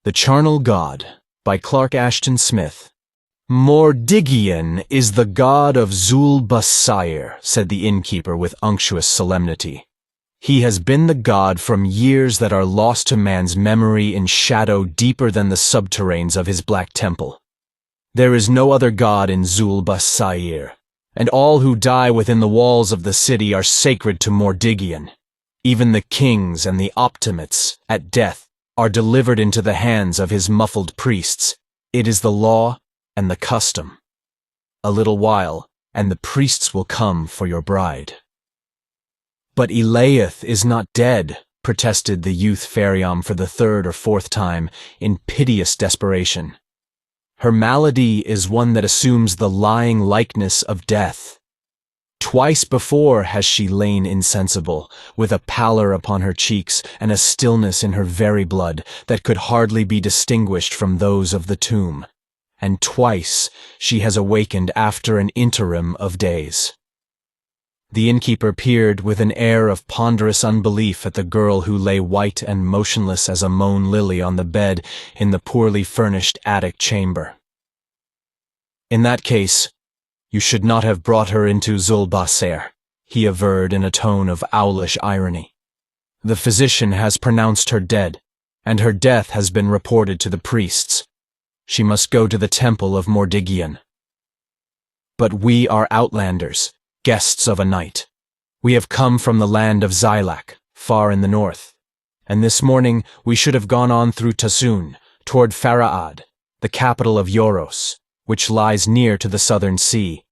The Charnel God, by Clark Ashton Smith. Mordiggian is the god of Zul-Bha-Sair, said the innkeeper with unctuous solemnity. He has been the god from years that are lost to man's memory in shadow deeper than the subterranes of his black temple. There is no other god in Zul-Bha-Sair, and all who die within the walls of the city are sacred to Mordiggian. Even the kings and the optimates, at death, are delivered into the hands of his muffled priests. It is the law and the custom. A little while, and the priests will come for your bride. But Elaith is not dead, protested the youth Phariom for the third or fourth time, in piteous desperation. Her malady is one that assumes the lying likeness of death. Twice before has she lain insensible, with a pallor upon her cheeks and a stillness in her very blood that could hardly be distinguished from those of the tomb. And twice she has awakened after an interim of days. The innkeeper peered with an air of ponderous unbelief at the girl who lay white and motionless as a mown lily on the bed in the poorly furnished attic chamber. In that case, you should not have brought her into Zul-Bha-Sair, he averred in a tone of owlish irony. The physician has pronounced her dead, and her death has been reported to the priests. She must go to the temple of Mordiggian. But we are outlanders, guests of a night. We have come from the land of Zilak, far in the north, and this morning we should have gone on through Tasun, toward Pharaod, the capital of Yoros, which lies near to the southern sea.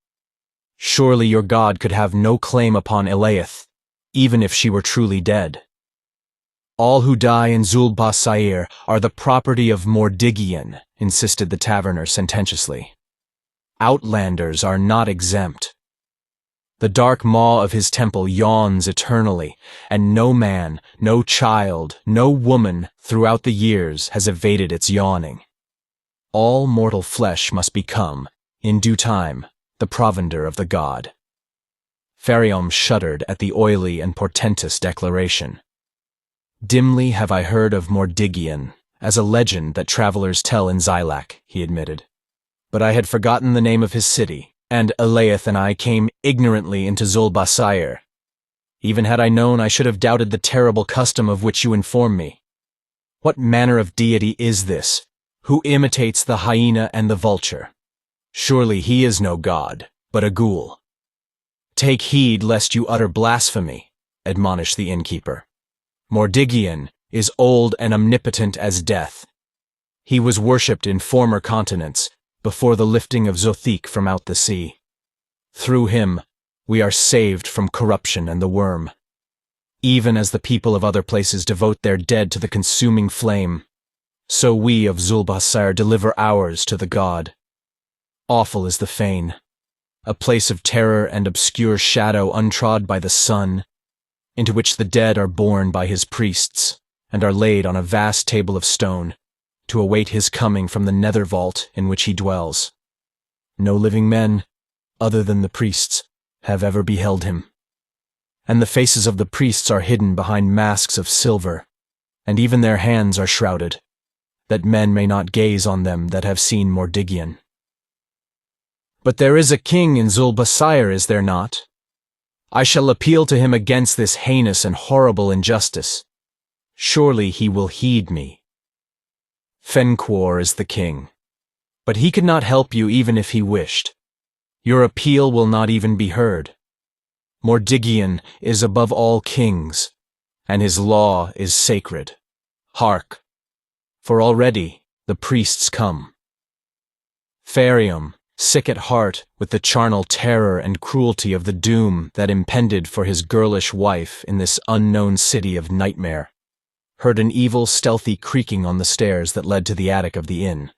Surely your god could have no claim upon Elaith, even if she were truly dead. All who die in Zul-Bha-Sair are the property of Mordiggian, insisted the taverner sententiously. Outlanders are not exempt. The dark maw of his temple yawns eternally, and no man, no child, no woman throughout the years has evaded its yawning. All mortal flesh must become, in due time, the provender of the god. Phariom shuddered at the oily and portentous declaration. Dimly have I heard of Mordiggian, as a legend that travelers tell in Zilak, he admitted. But I had forgotten the name of his city, and Elaith and I came ignorantly into Zul-Bha-Sair. Even had I known, I should have doubted the terrible custom of which you inform me. What manner of deity is this, who imitates the hyena and the vulture? Surely he is no god, but a ghoul. Take heed lest you utter blasphemy, admonished the innkeeper. Mordiggian is old and omnipotent as death. He was worshipped in former continents, before the lifting of Zothique from out the sea. Through him, we are saved from corruption and the worm. Even as the people of other places devote their dead to the consuming flame, so we of Zul-Bha-Sair deliver ours to the god. Awful is the fane, a place of terror and obscure shadow untrod by the sun, into which the dead are borne by his priests, and are laid on a vast table of stone, to await his coming from the nether vault in which he dwells. No living men, other than the priests, have ever beheld him. And the faces of the priests are hidden behind masks of silver, and even their hands are shrouded, that men may not gaze on them that have seen Mordiggian. But there is a king in Zul-Bha-Sair, is there not? I shall appeal to him against this heinous and horrible injustice. Surely he will heed me. Fenquor is the king, but he could not help you even if he wished. Your appeal will not even be heard. Mordiggian is above all kings, and his law is sacred. Hark, for already the priests come. Phariom, sick at heart with the charnel terror and cruelty of the doom that impended for his girlish wife in this unknown city of nightmare, heard an evil, stealthy creaking on the stairs that led to the attic of the inn.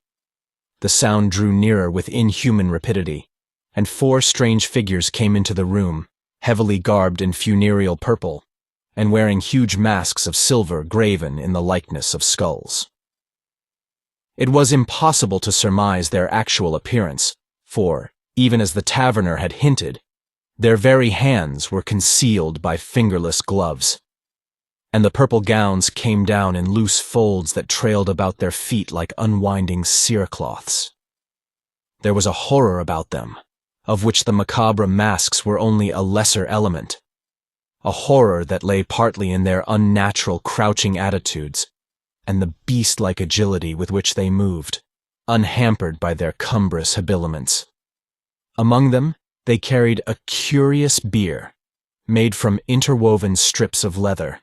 The sound drew nearer with inhuman rapidity, and 4 strange figures came into the room, heavily garbed in funereal purple, and wearing huge masks of silver graven in the likeness of skulls. It was impossible to surmise their actual appearance, for, even as the taverner had hinted, their very hands were concealed by fingerless gloves. and the purple gowns came down in loose folds that trailed about their feet like unwinding cerecloths. There was a horror about them, of which the macabre masks were only a lesser element, a horror that lay partly in their unnatural crouching attitudes and the beast-like agility with which they moved, unhampered by their cumbrous habiliments. Among them, they carried a curious bier, made from interwoven strips of leather,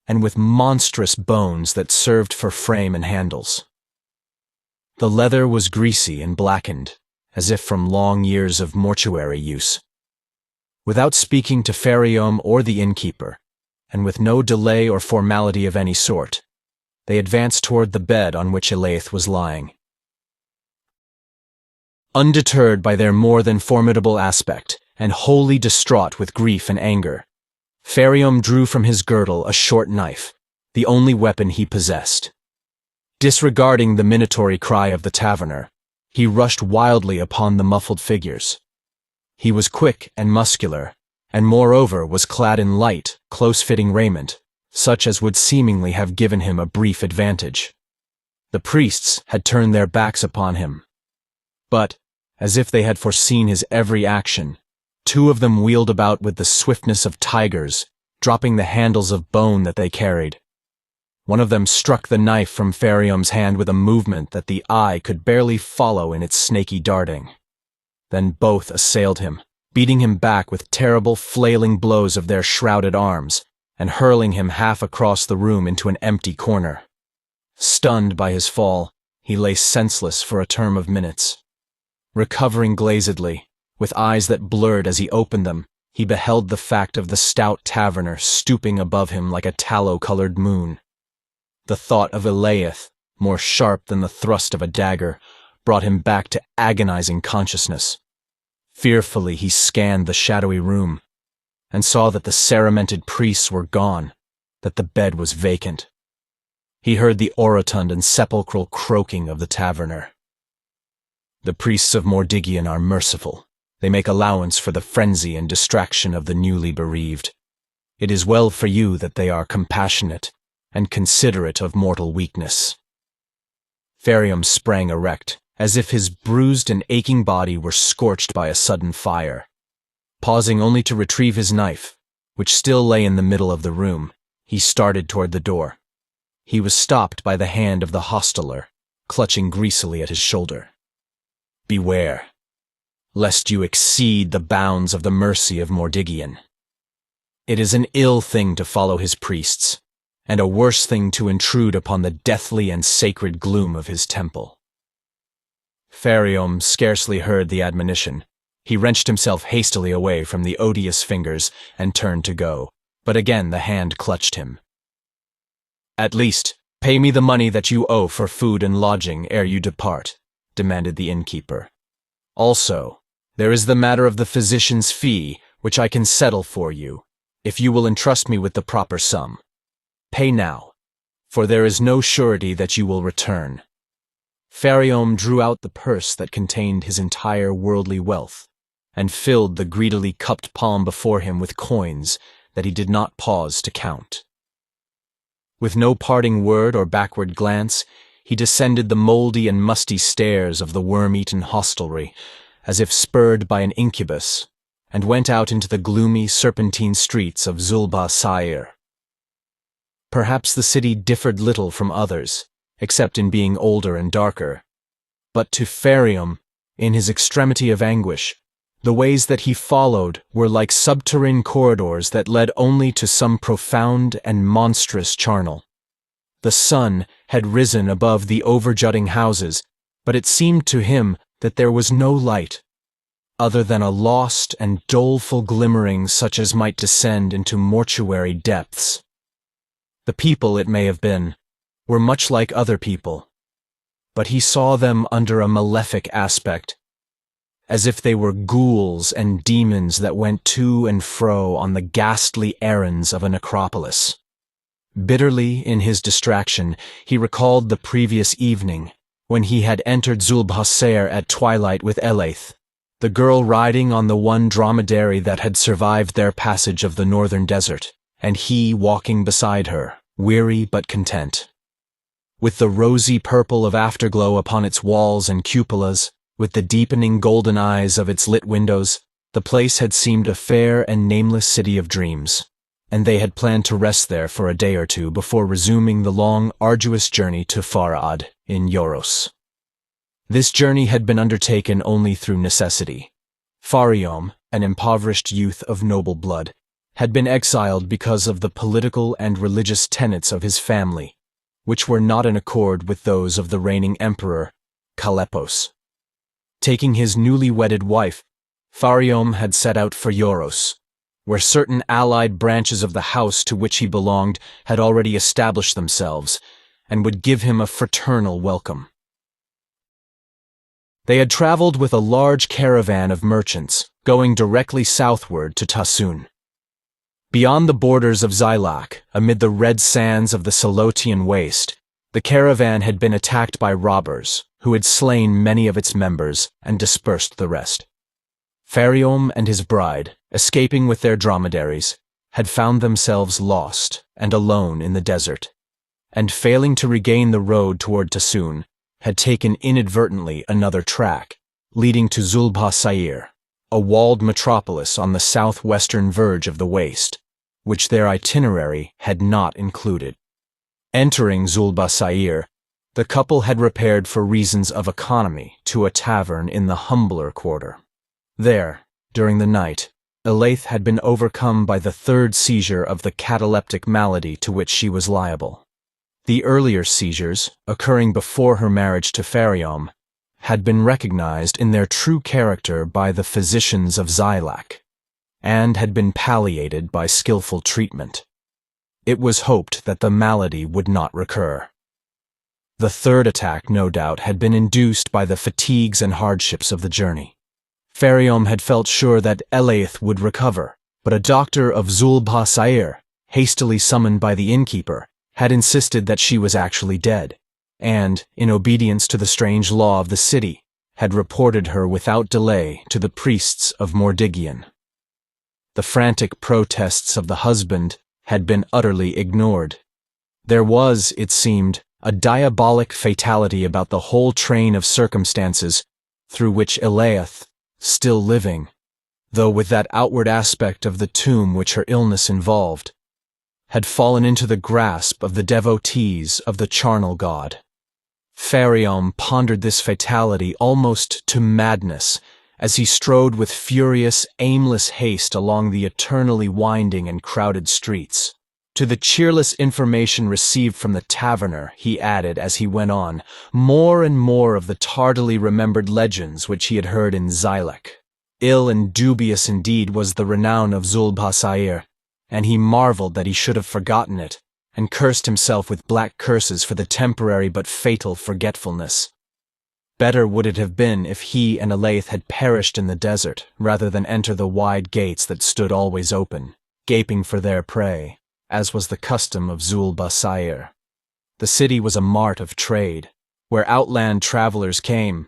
and with monstrous bones that served for frame and handles. The leather was greasy and blackened, as if from long years of mortuary use. Without speaking to Phariom or the innkeeper, and with no delay or formality of any sort, they advanced toward the bed on which Elaith was lying. Undeterred by their more than formidable aspect, and wholly distraught with grief and anger, Phariom drew from his girdle a short knife, the only weapon he possessed. Disregarding the minatory cry of the taverner, he rushed wildly upon the muffled figures. He was quick and muscular, and moreover was clad in light, close-fitting raiment, such as would seemingly have given him a brief advantage. The priests had turned their backs upon him, but, as if they had foreseen his every action, two of them wheeled about with the swiftness of tigers, dropping the handles of bone that they carried. One of them struck the knife from Phariom's hand with a movement that the eye could barely follow in its snaky darting. Then both assailed him, beating him back with terrible flailing blows of their shrouded arms, and hurling him half across the room into an empty corner. Stunned by his fall, he lay senseless for a term of minutes. Recovering glazedly, with eyes that blurred as he opened them, he beheld the fact of the stout taverner stooping above him like a tallow-colored moon. The thought of Elaith, more sharp than the thrust of a dagger, brought him back to agonizing consciousness. Fearfully he scanned the shadowy room, and saw that the ceramented priests were gone, that the bed was vacant. He heard the orotund and sepulchral croaking of the taverner. The priests of Mordiggian are merciful. They make allowance for the frenzy and distraction of the newly bereaved. It is well for you that they are compassionate and considerate of mortal weakness. Phariom sprang erect, as if his bruised and aching body were scorched by a sudden fire. Pausing only to retrieve his knife, which still lay in the middle of the room, he started toward the door. He was stopped by the hand of the hosteler, clutching greasily at his shoulder. Beware, lest you exceed the bounds of the mercy of Mordiggian. It is an ill thing to follow his priests, and a worse thing to intrude upon the deathly and sacred gloom of his temple. Phariom scarcely heard the admonition. He wrenched himself hastily away from the odious fingers and turned to go, but again the hand clutched him. At least, pay me the money that you owe for food and lodging ere you depart, demanded the innkeeper. Also, there is the matter of the physician's fee, which I can settle for you, if you will entrust me with the proper sum. Pay now, for there is no surety that you will return. Phariom drew out the purse that contained his entire worldly wealth, and filled the greedily cupped palm before him with coins that he did not pause to count. With no parting word or backward glance, he descended the mouldy and musty stairs of the worm-eaten hostelry, as if spurred by an incubus, and went out into the gloomy, serpentine streets of Zul-Bha-Sair. Perhaps the city differed little from others, except in being older and darker, but to Phariom, in his extremity of anguish, the ways that he followed were like subterranean corridors that led only to some profound and monstrous charnel. The sun had risen above the overjutting houses, but it seemed to him that there was no light, other than a lost and doleful glimmering such as might descend into mortuary depths. The people, it may have been, were much like other people, but he saw them under a malefic aspect, as if they were ghouls and demons that went to and fro on the ghastly errands of a necropolis. Bitterly, in his distraction, he recalled the previous evening, when he had entered Zul-Bha-Sair at twilight with Elaith, the girl riding on the one dromedary that had survived their passage of the northern desert, and he walking beside her, weary but content. With the rosy purple of afterglow upon its walls and cupolas, with the deepening golden eyes of its lit windows, the place had seemed a fair and nameless city of dreams, and they had planned to rest there for a day or two before resuming the long, arduous journey to Phariom in Euros. This journey had been undertaken only through necessity. Phariom, an impoverished youth of noble blood, had been exiled because of the political and religious tenets of his family, which were not in accord with those of the reigning emperor, Calepos. Taking his newly wedded wife, Phariom had set out for Euros, where certain allied branches of the house to which he belonged had already established themselves and would give him a fraternal welcome. They had traveled with a large caravan of merchants, going directly southward to Tassun. Beyond the borders of Zilak, amid the red sands of the Salotian waste, the caravan had been attacked by robbers, who had slain many of its members and dispersed the rest. Phariom and his bride, escaping with their dromedaries, had found themselves lost and alone in the desert, and failing to regain the road toward Tassun, had taken inadvertently another track, leading to Zul-Bha-Sair, a walled metropolis on the southwestern verge of the waste, which their itinerary had not included. Entering Zul-Bha-Sair, the couple had repaired for reasons of economy to a tavern in the humbler quarter. There, during the night, Elaith had been overcome by the third seizure of the cataleptic malady to which she was liable. The earlier seizures, occurring before her marriage to Phariom, had been recognized in their true character by the physicians of Zilak, and had been palliated by skillful treatment. It was hoped that the malady would not recur. The third attack, no doubt, had been induced by the fatigues and hardships of the journey. Phariom had felt sure that Elaith would recover, but a doctor of Zul-Bha-Sair, hastily summoned by the innkeeper, had insisted that she was actually dead, and, in obedience to the strange law of the city, had reported her without delay to the priests of Mordiggian. The frantic protests of the husband had been utterly ignored. There was, it seemed, a diabolic fatality about the whole train of circumstances through which Elaith, still living, though with that outward aspect of the tomb which her illness involved, had fallen into the grasp of the devotees of the Charnel God. Phariom pondered this fatality almost to madness as he strode with furious, aimless haste along the eternally winding and crowded streets. To the cheerless information received from the taverner, he added as he went on, more and more of the tardily remembered legends which he had heard in Zilak. Ill and dubious indeed was the renown of Zul-Bha-Sair, and he marveled that he should have forgotten it, and cursed himself with black curses for the temporary but fatal forgetfulness. Better would it have been if he and Elaith had perished in the desert, rather than enter the wide gates that stood always open, gaping for their prey, as was the custom of Zul-Bha-Sair. The city was a mart of trade, where outland travelers came,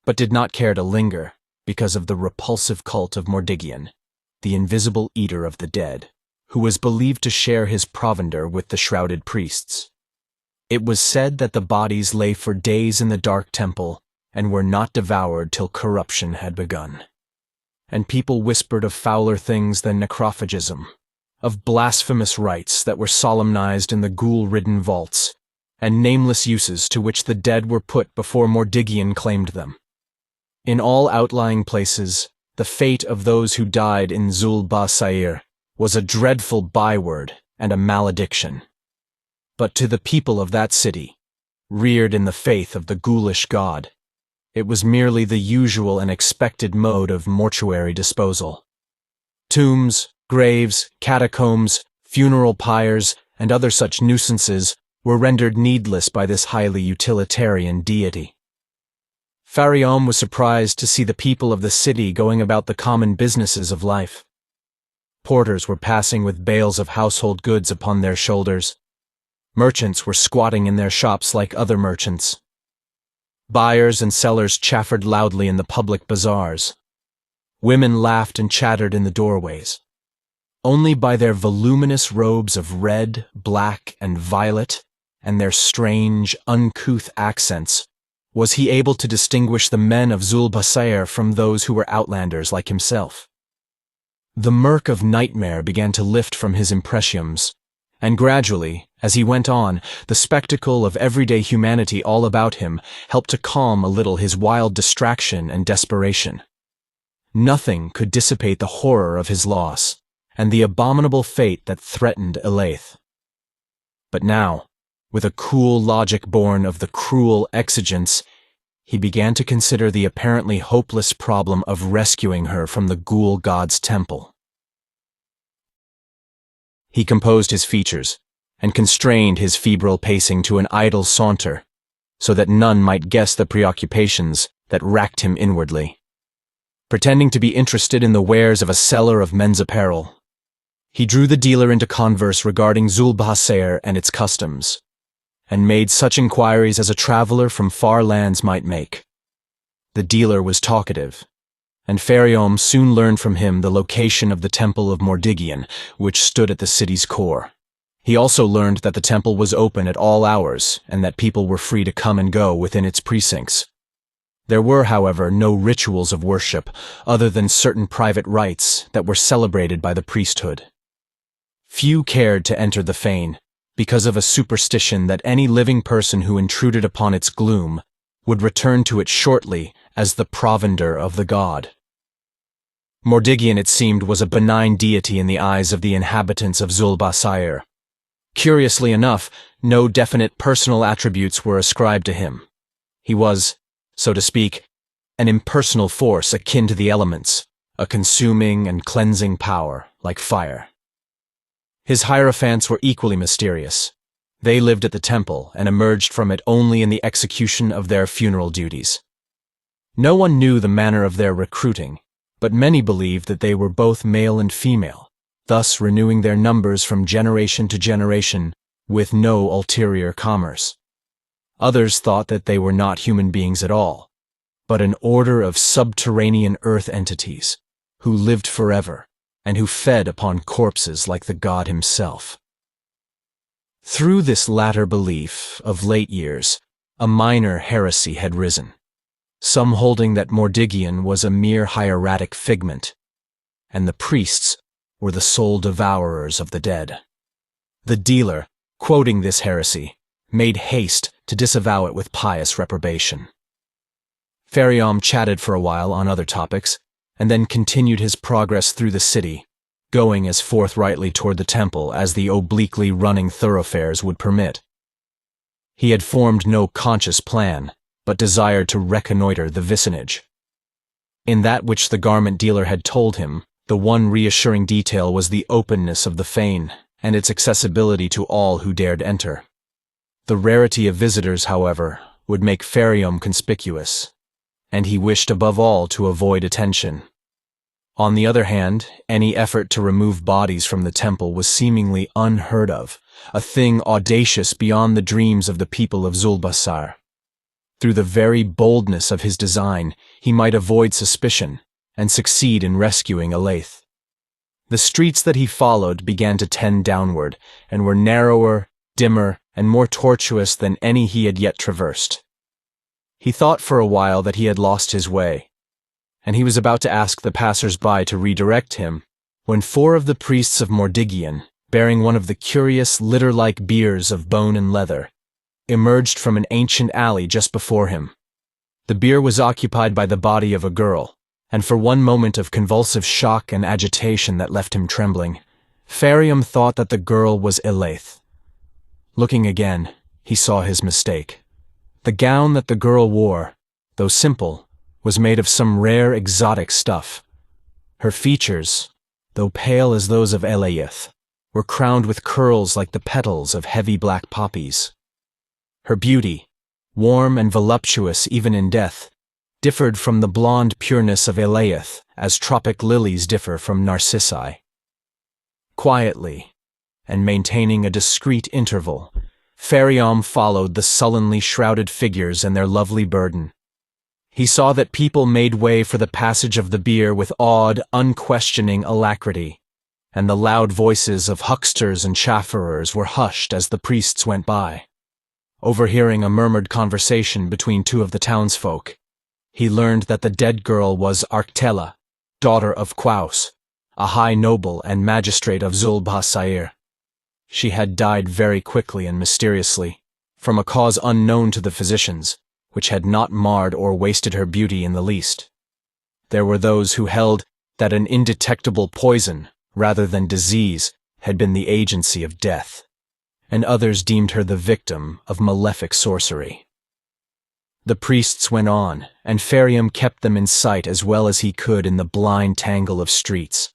but did not care to linger, because of the repulsive cult of Mordiggian, the invisible eater of the dead, who was believed to share his provender with the shrouded priests. It was said that the bodies lay for days in the dark temple and were not devoured till corruption had begun. And people whispered of fouler things than necrophagism, of blasphemous rites that were solemnized in the ghoul-ridden vaults, and nameless uses to which the dead were put before Mordiggian claimed them. In all outlying places, the fate of those who died in Zul-Bha-Sair was a dreadful byword and a malediction. But to the people of that city, reared in the faith of the ghoulish god, it was merely the usual and expected mode of mortuary disposal. Tombs, graves, catacombs, funeral pyres, and other such nuisances were rendered needless by this highly utilitarian deity. Phariom was surprised to see the people of the city going about the common businesses of life. Porters were passing with bales of household goods upon their shoulders. Merchants were squatting in their shops like other merchants. Buyers and sellers chaffered loudly in the public bazaars. Women laughed and chattered in the doorways. Only by their voluminous robes of red, black, and violet, and their strange, uncouth accents, was he able to distinguish the men of Zul-Bha-Sair from those who were outlanders like himself. The murk of nightmare began to lift from his impressions, and gradually, as he went on, the spectacle of everyday humanity all about him helped to calm a little his wild distraction and desperation. Nothing could dissipate the horror of his loss, and the abominable fate that threatened Elaith. But now, with a cool logic born of the cruel exigence, he began to consider the apparently hopeless problem of rescuing her from the ghoul god's temple. He composed his features, and constrained his febrile pacing to an idle saunter, so that none might guess the preoccupations that racked him inwardly. Pretending to be interested in the wares of a seller of men's apparel, he drew the dealer into converse regarding Zul-Bha-Sair and its customs, and made such inquiries as a traveler from far lands might make. The dealer was talkative, and Phariom soon learned from him the location of the temple of Mordiggian, which stood at the city's core. He also learned that the temple was open at all hours, and that people were free to come and go within its precincts. There were, however, no rituals of worship, other than certain private rites that were celebrated by the priesthood. Few cared to enter the fane, because of a superstition that any living person who intruded upon its gloom would return to it shortly as the provender of the god. Mordiggian, it seemed, was a benign deity in the eyes of the inhabitants of Zul-Bha-Sair. Curiously enough, no definite personal attributes were ascribed to him. He was, so to speak, an impersonal force akin to the elements, a consuming and cleansing power like fire. His hierophants were equally mysterious. They lived at the temple and emerged from it only in the execution of their funeral duties. No one knew the manner of their recruiting, but many believed that they were both male and female, thus renewing their numbers from generation to generation with no ulterior commerce. Others thought that they were not human beings at all, but an order of subterranean earth entities who lived forever and who fed upon corpses like the god himself. Through this latter belief, of late years, a minor heresy had risen, some holding that Mordiggian was a mere hieratic figment, and the priests were the sole devourers of the dead. The dealer, quoting this heresy, made haste to disavow it with pious reprobation. Phariom chatted for a while on other topics, and then continued his progress through the city, going as forthrightly toward the temple as the obliquely running thoroughfares would permit. He had formed no conscious plan, but desired to reconnoiter the vicinage. In that which the garment dealer had told him, the one reassuring detail was the openness of the fane and its accessibility to all who dared enter. The rarity of visitors, however, would make Phariom conspicuous, and he wished above all to avoid attention. On the other hand, any effort to remove bodies from the temple was seemingly unheard of, a thing audacious beyond the dreams of the people of Zul-Bha-Sair. Through the very boldness of his design, he might avoid suspicion and succeed in rescuing Elaith. The streets that he followed began to tend downward, and were narrower, dimmer, and more tortuous than any he had yet traversed. He thought for a while that he had lost his way, and he was about to ask the passers-by to redirect him, when 4 of the priests of Mordiggian, bearing one of the curious litter-like biers of bone and leather, emerged from an ancient alley just before him. The bier was occupied by the body of a girl, and for one moment of convulsive shock and agitation that left him trembling, Phariom thought that the girl was Elaith. Looking again, he saw his mistake. The gown that the girl wore, though simple, was made of some rare exotic stuff. Her features, though pale as those of Elaith, were crowned with curls like the petals of heavy black poppies. Her beauty, warm and voluptuous even in death, differed from the blonde pureness of Elaith as tropic lilies differ from narcissi. Quietly, and maintaining a discreet interval, Phariom followed the sullenly shrouded figures and their lovely burden. He saw that people made way for the passage of the bier with awed, unquestioning alacrity, and the loud voices of hucksters and chafferers were hushed as the priests went by. Overhearing a murmured conversation between two of the townsfolk, he learned that the dead girl was Arctella, daughter of Quaus, a high noble and magistrate of Zul-Bha-Sair. She had died very quickly and mysteriously, from a cause unknown to the physicians, which had not marred or wasted her beauty in the least. There were those who held that an indetectable poison, rather than disease, had been the agency of death, and others deemed her the victim of malefic sorcery. The priests went on, and Phariom kept them in sight as well as he could in the blind tangle of streets.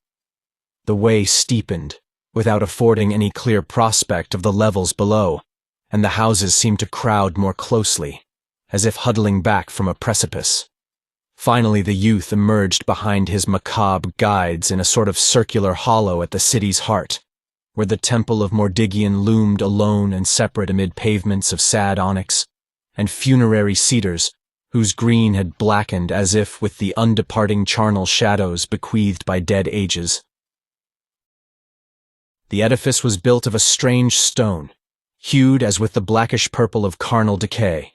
The way steepened, without affording any clear prospect of the levels below, and the houses seemed to crowd more closely, as if huddling back from a precipice. Finally the youth emerged behind his macabre guides in a sort of circular hollow at the city's heart, where the temple of Mordiggian loomed alone and separate amid pavements of sad onyx, and funerary cedars, whose green had blackened as if with the undeparting charnel shadows bequeathed by dead ages. The edifice was built of a strange stone, hued as with the blackish purple of carnal decay,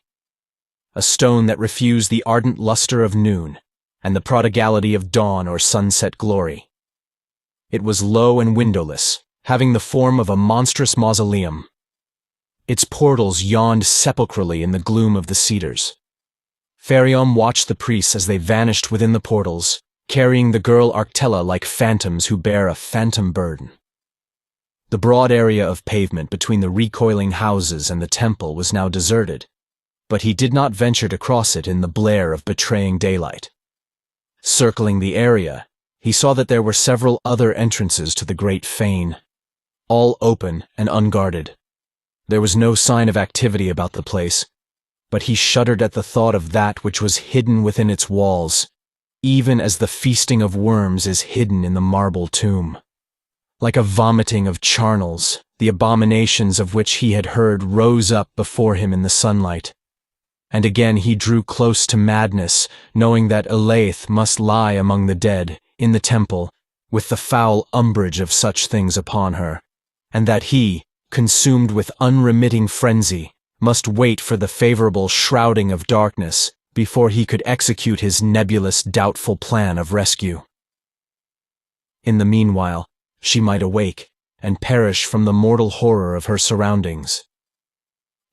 a stone that refused the ardent luster of noon and the prodigality of dawn or sunset glory. It was low and windowless, having the form of a monstrous mausoleum. Its portals yawned sepulchrally in the gloom of the cedars. Phariom watched the priests as they vanished within the portals, carrying the girl Arctella like phantoms who bear a phantom burden. The broad area of pavement between the recoiling houses and the temple was now deserted, but he did not venture to cross it in the blare of betraying daylight. Circling the area, he saw that there were several other entrances to the great fane, all open and unguarded. There was no sign of activity about the place, but he shuddered at the thought of that which was hidden within its walls, even as the feasting of worms is hidden in the marble tomb. Like a vomiting of charnels, the abominations of which he had heard rose up before him in the sunlight. And again he drew close to madness, knowing that Elaith must lie among the dead, in the temple, with the foul umbrage of such things upon her, and that he, consumed with unremitting frenzy, must wait for the favorable shrouding of darkness before he could execute his nebulous, doubtful plan of rescue. In the meanwhile, she might awake and perish from the mortal horror of her surroundings.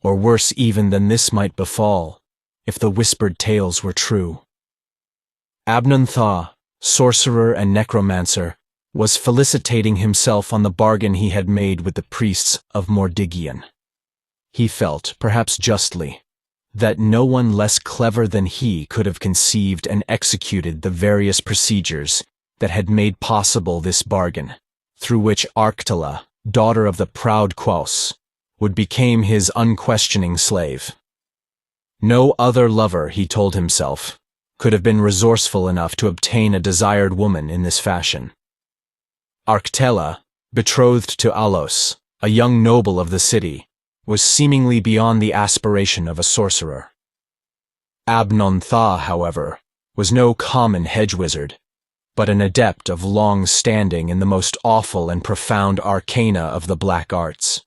Or worse even than this might befall, if the whispered tales were true. Abnon-Tha, sorcerer and necromancer, was felicitating himself on the bargain he had made with the priests of Mordiggian. He felt, perhaps justly, that no one less clever than he could have conceived and executed the various procedures that had made possible this bargain, through which Arctella, daughter of the proud Quaus, would become his unquestioning slave. No other lover, he told himself, could have been resourceful enough to obtain a desired woman in this fashion. Arctella, betrothed to Alos, a young noble of the city, was seemingly beyond the aspiration of a sorcerer. Abnon-Tha, however, was no common hedge wizard, but an adept of long standing in the most awful and profound arcana of the black arts.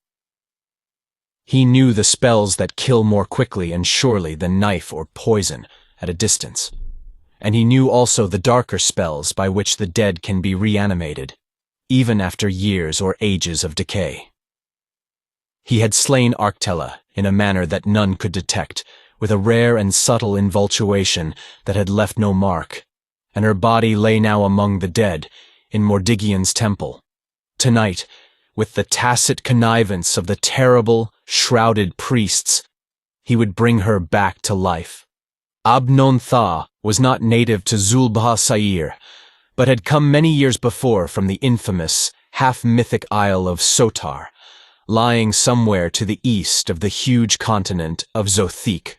He knew the spells that kill more quickly and surely than knife or poison at a distance, and he knew also the darker spells by which the dead can be reanimated, even after years or ages of decay. He had slain Arctella in a manner that none could detect, with a rare and subtle invultuation that had left no mark, and her body lay now among the dead, in Mordiggian's temple. Tonight, with the tacit connivance of the terrible, shrouded priests, he would bring her back to life. Abnon-Tha was not native to Zul-Bha-Sair, but had come many years before from the infamous, half-mythic isle of Sotar, lying somewhere to the east of the huge continent of Zothique.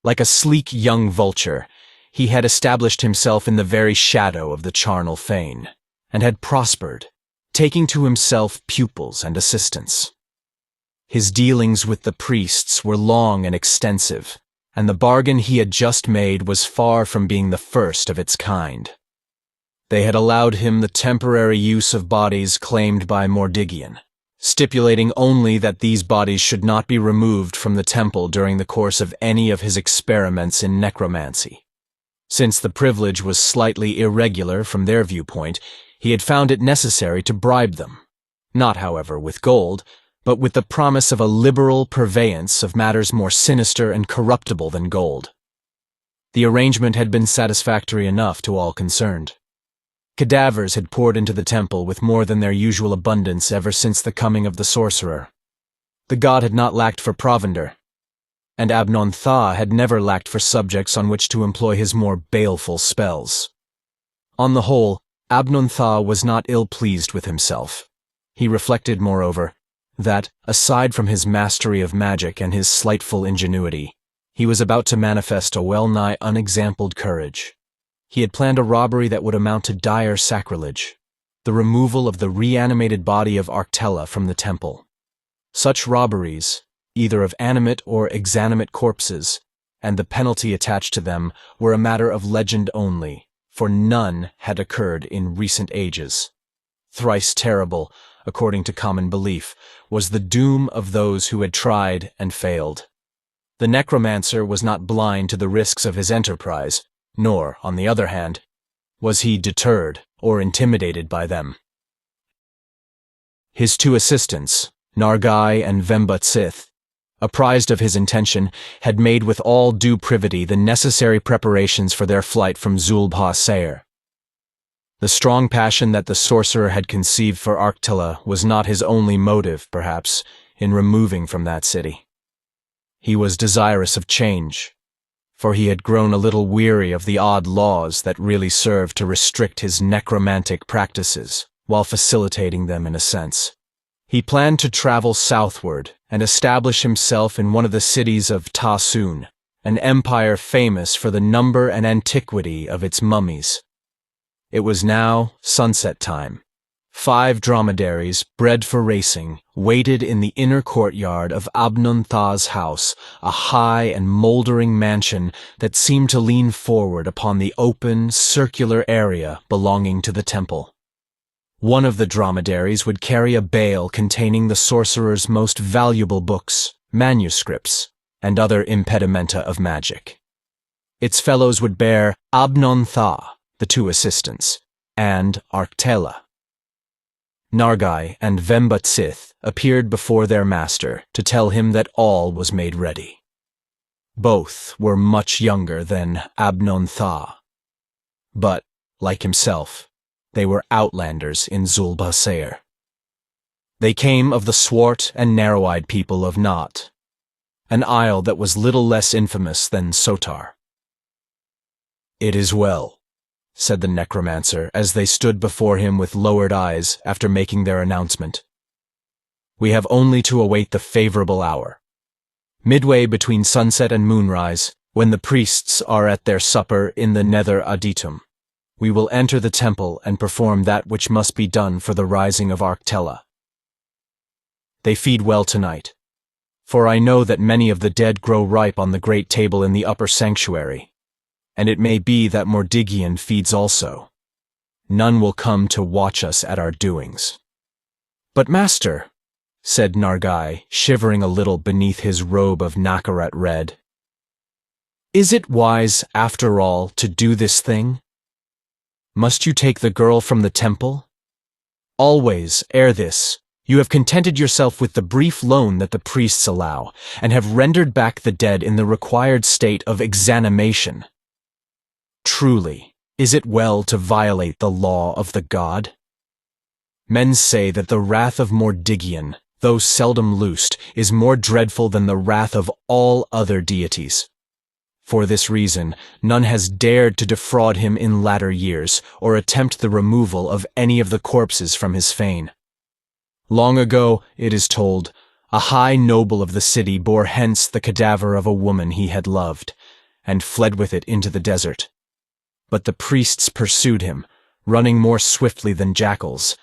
Like a sleek young vulture, he had established himself in the very shadow of the charnel fane, and had prospered, taking to himself pupils and assistants. His dealings with the priests were long and extensive, and the bargain he had just made was far from being the first of its kind. They had allowed him the temporary use of bodies claimed by Mordiggian, stipulating only that these bodies should not be removed from the temple during the course of any of his experiments in necromancy. Since the privilege was slightly irregular from their viewpoint, he had found it necessary to bribe them, not, however, with gold, but with the promise of a liberal purveyance of matters more sinister and corruptible than gold. The arrangement had been satisfactory enough to all concerned. Cadavers had poured into the temple with more than their usual abundance ever since the coming of the sorcerer. The god had not lacked for provender, and Abnon-Tha had never lacked for subjects on which to employ his more baleful spells. On the whole, Abnon-Tha was not ill-pleased with himself. He reflected, moreover, that, aside from his mastery of magic and his slightful ingenuity, he was about to manifest a well-nigh unexampled courage. He had planned a robbery that would amount to dire sacrilege, the removal of the reanimated body of Arctella from the temple. Such robberies, either of animate or exanimate corpses, and the penalty attached to them, were a matter of legend only, for none had occurred in recent ages. Thrice terrible, according to common belief, was the doom of those who had tried and failed. The necromancer was not blind to the risks of his enterprise, nor, on the other hand, was he deterred or intimidated by them. His two assistants, Nargai and Zul-Bha-Sair, apprised of his intention, had made with all due privity the necessary preparations for their flight from Zul-Bha-Sair. The strong passion that the sorcerer had conceived for Arctella was not his only motive, perhaps, in removing from that city. He was desirous of change, for he had grown a little weary of the odd laws that really served to restrict his necromantic practices, while facilitating them in a sense. He planned to travel southward and establish himself in one of the cities of Ta-Sun, an empire famous for the number and antiquity of its mummies. It was now sunset time. 5 dromedaries, bred for racing, waited in the inner courtyard of Abnon-Tha's house, a high and moldering mansion that seemed to lean forward upon the open, circular area belonging to the temple. One of the dromedaries would carry a bale containing the sorcerer's most valuable books, manuscripts, and other impedimenta of magic. Its fellows would bear Abnon-Tha, the 2 assistants, and Arctella. Nargai and Zul-Bha-Sair appeared before their master to tell him that all was made ready. Both were much younger than Abnon-Tha, but, like himself, they were outlanders in Zul-Bha-Sair. They came of the swart and narrow-eyed people of Nat, an isle that was little less infamous than Sotar. "It is well," said the necromancer as they stood before him with lowered eyes after making their announcement. "We have only to await the favorable hour. Midway between sunset and moonrise, when the priests are at their supper in the nether adytum, we will enter the temple and perform that which must be done for the rising of Arctella. They feed well tonight, for I know that many of the dead grow ripe on the great table in the upper sanctuary, and it may be that Mordiggian feeds also. None will come to watch us at our doings." "But master," said Nargai, shivering a little beneath his robe of Nakarat red, "is it wise, after all, to do this thing? Must you take the girl from the temple? Always, ere this, you have contented yourself with the brief loan that the priests allow, and have rendered back the dead in the required state of exanimation. Truly, is it well to violate the law of the god? Men say that the wrath of Mordiggian, though seldom loosed, is more dreadful than the wrath of all other deities. For this reason, none has dared to defraud him in latter years, or attempt the removal of any of the corpses from his fane. Long ago, it is told, a high noble of the city bore hence the cadaver of a woman he had loved, and fled with it into the desert. But the priests pursued him, running more swiftly than jackals,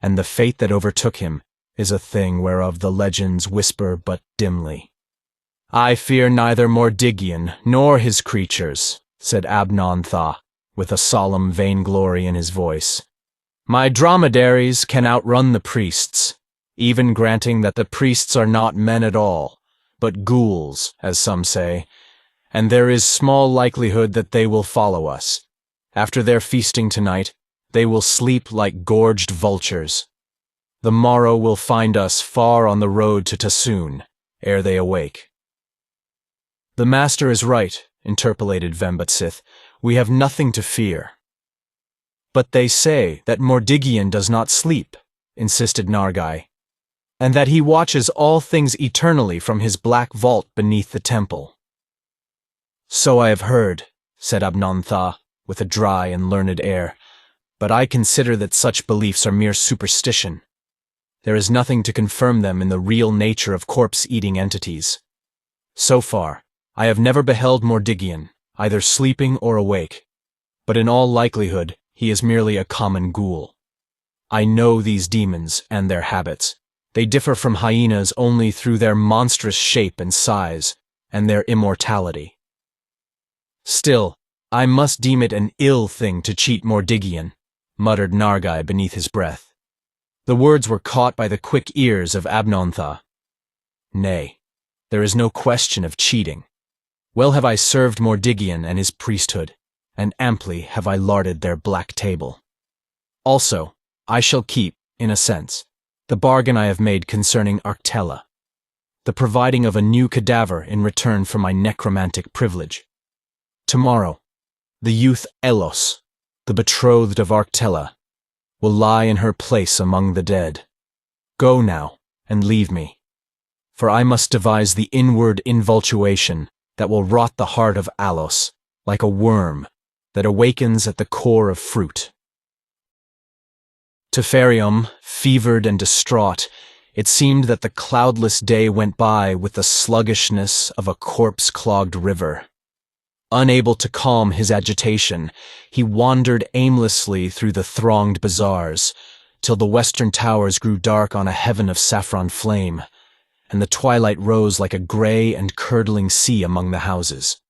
and the fate that overtook him is a thing whereof the legends whisper but dimly. I fear neither Mordiggian nor his creatures," said Abnon-Tha, with a solemn vainglory in his voice. "My dromedaries can outrun the priests, even granting that the priests are not men at all, but ghouls, as some say, and there is small likelihood that they will follow us. After their feasting tonight, they will sleep like gorged vultures. The morrow will find us far on the road to Tassoon, ere they awake." "The master is right," interpolated Vembutsith. "We have nothing to fear." "But they say that Mordiggian does not sleep," insisted Nargai, "and that he watches all things eternally from his black vault beneath the temple." "So I have heard," said Abnontha, with a dry and learned air, "but I consider that such beliefs are mere superstition. There is nothing to confirm them in the real nature of corpse-eating entities. So far, I have never beheld Mordiggian, either sleeping or awake, but in all likelihood he is merely a common ghoul. I know these demons and their habits. They differ from hyenas only through their monstrous shape and size, and their immortality. Still, I must deem it an ill thing to cheat Mordiggian," muttered Nargai beneath his breath. The words were caught by the quick ears of Abnontha. "Nay, there is no question of cheating. Well have I served Mordiggian and his priesthood, and amply have I larded their black table. Also, I shall keep, in a sense, the bargain I have made concerning Arctella, the providing of a new cadaver in return for my necromantic privilege. Tomorrow, the youth Elos, the betrothed of Arctella, will lie in her place among the dead. Go now, and leave me, for I must devise the inward invultuation that will rot the heart of Alos, like a worm that awakens at the core of fruit." To Phariom, fevered and distraught, it seemed that the cloudless day went by with the sluggishness of a corpse-clogged river. Unable to calm his agitation, he wandered aimlessly through the thronged bazaars, till the western towers grew dark on a heaven of saffron flame, and the twilight rose like a gray and curdling sea among the houses.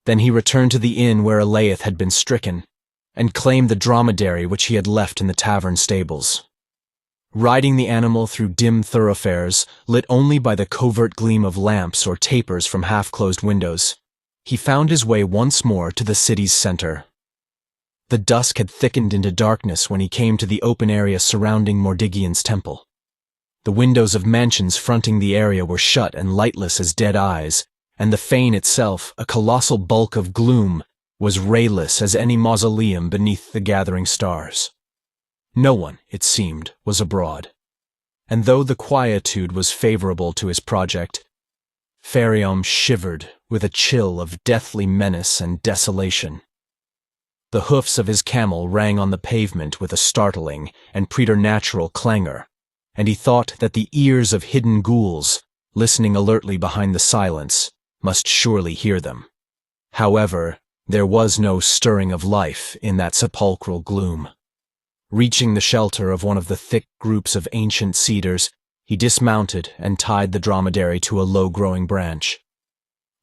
Then he returned to the inn where Elaith had been stricken, and claimed the dromedary which he had left in the tavern stables. Riding the animal through dim thoroughfares, lit only by the covert gleam of lamps or tapers from half-closed windows, he found his way once more to the city's center. The dusk had thickened into darkness when he came to the open area surrounding Mordiggian's temple. The windows of mansions fronting the area were shut and lightless as dead eyes, and the fane itself, a colossal bulk of gloom, was rayless as any mausoleum beneath the gathering stars. No one, it seemed, was abroad, and though the quietude was favorable to his project, Phariom shivered with a chill of deathly menace and desolation. The hoofs of his camel rang on the pavement with a startling and preternatural clangor, and he thought that the ears of hidden ghouls, listening alertly behind the silence, must surely hear them. However, there was no stirring of life in that sepulchral gloom. Reaching the shelter of one of the thick groups of ancient cedars, he dismounted and tied the dromedary to a low-growing branch.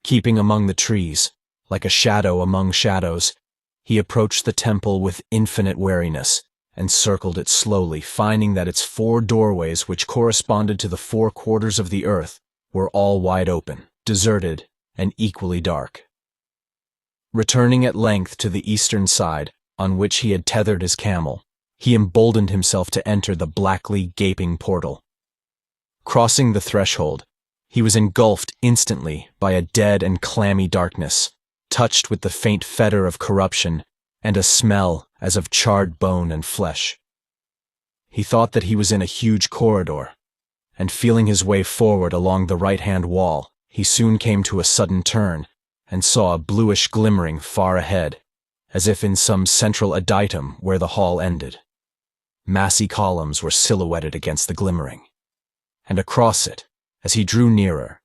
Keeping among the trees, like a shadow among shadows, he approached the temple with infinite wariness and circled it slowly, finding that its 4 doorways, which corresponded to the 4 quarters of the earth, were all wide open, deserted, and equally dark. Returning at length to the eastern side, on which he had tethered his camel, he emboldened himself to enter the blackly gaping portal. Crossing the threshold, he was engulfed instantly by a dead and clammy darkness, touched with the faint fetor of corruption and a smell as of charred bone and flesh. He thought that he was in a huge corridor, and feeling his way forward along the right-hand wall, he soon came to a sudden turn and saw a bluish glimmering far ahead, as if in some central adytum where the hall ended. Massy columns were silhouetted against the glimmering, and across it, as he drew nearer,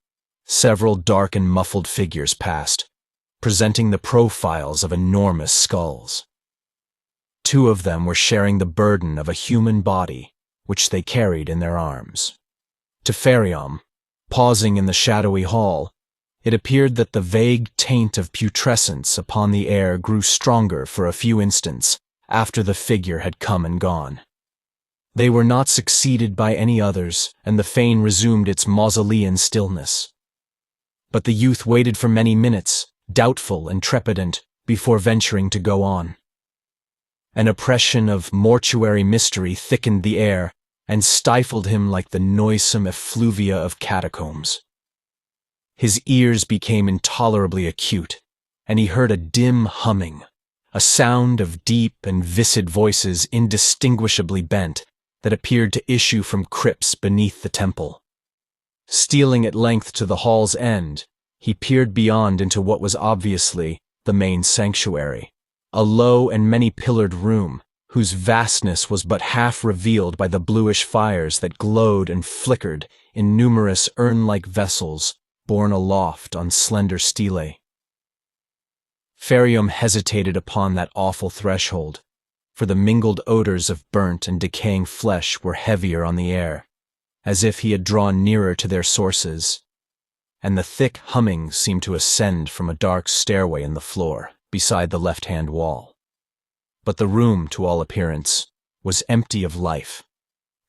several dark and muffled figures passed, presenting the profiles of enormous skulls. 2 of them were sharing the burden of a human body, which they carried in their arms. To Phariom, pausing in the shadowy hall, It appeared that the vague taint of putrescence upon the air grew stronger for a few instants after the figure had come and gone. They were not succeeded by any others, and the fane resumed its mausolean stillness. But the youth waited for many minutes, doubtful and trepidant, before venturing to go on. An oppression of mortuary mystery thickened the air and stifled him like the noisome effluvia of catacombs. His ears became intolerably acute, and he heard a dim humming, a sound of deep and viscid voices indistinguishably bent that appeared to issue from crypts beneath the temple. Stealing at length to the hall's end, he peered beyond into what was obviously the main sanctuary, a low and many-pillared room whose vastness was but half revealed by the bluish fires that glowed and flickered in numerous urn-like vessels borne aloft on slender stelae. Phariom hesitated upon that awful threshold, for the mingled odors of burnt and decaying flesh were heavier on the air, as if he had drawn nearer to their sources, and the thick humming seemed to ascend from a dark stairway in the floor beside the left-hand wall. But the room, to all appearance, was empty of life,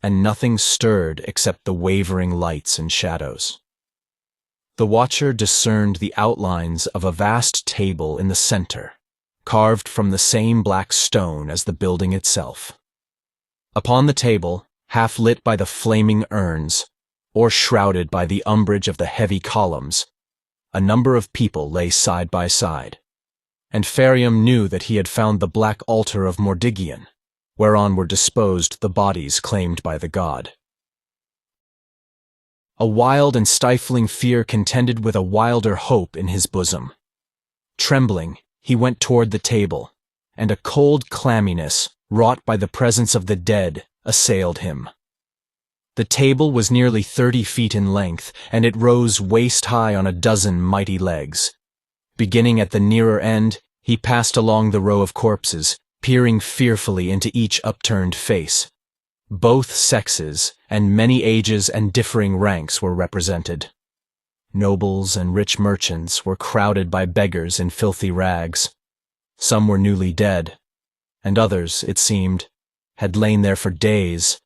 and nothing stirred except the wavering lights and shadows. The watcher discerned the outlines of a vast table in the center, carved from the same black stone as the building itself. Upon the table, half lit by the flaming urns, or shrouded by the umbrage of the heavy columns, a number of people lay side by side, and Phariom knew that he had found the black altar of Mordiggian, whereon were disposed the bodies claimed by the god. A wild and stifling fear contended with a wilder hope in his bosom. Trembling, he went toward the table, and a cold clamminess, wrought by the presence of the dead, assailed him. The table was nearly 30 feet in length, and it rose waist-high on a dozen mighty legs. Beginning at the nearer end, he passed along the row of corpses, peering fearfully into each upturned face. Both sexes and many ages and differing ranks were represented. Nobles and rich merchants were crowded by beggars in filthy rags. Some were newly dead, and others, it seemed, had lain there for days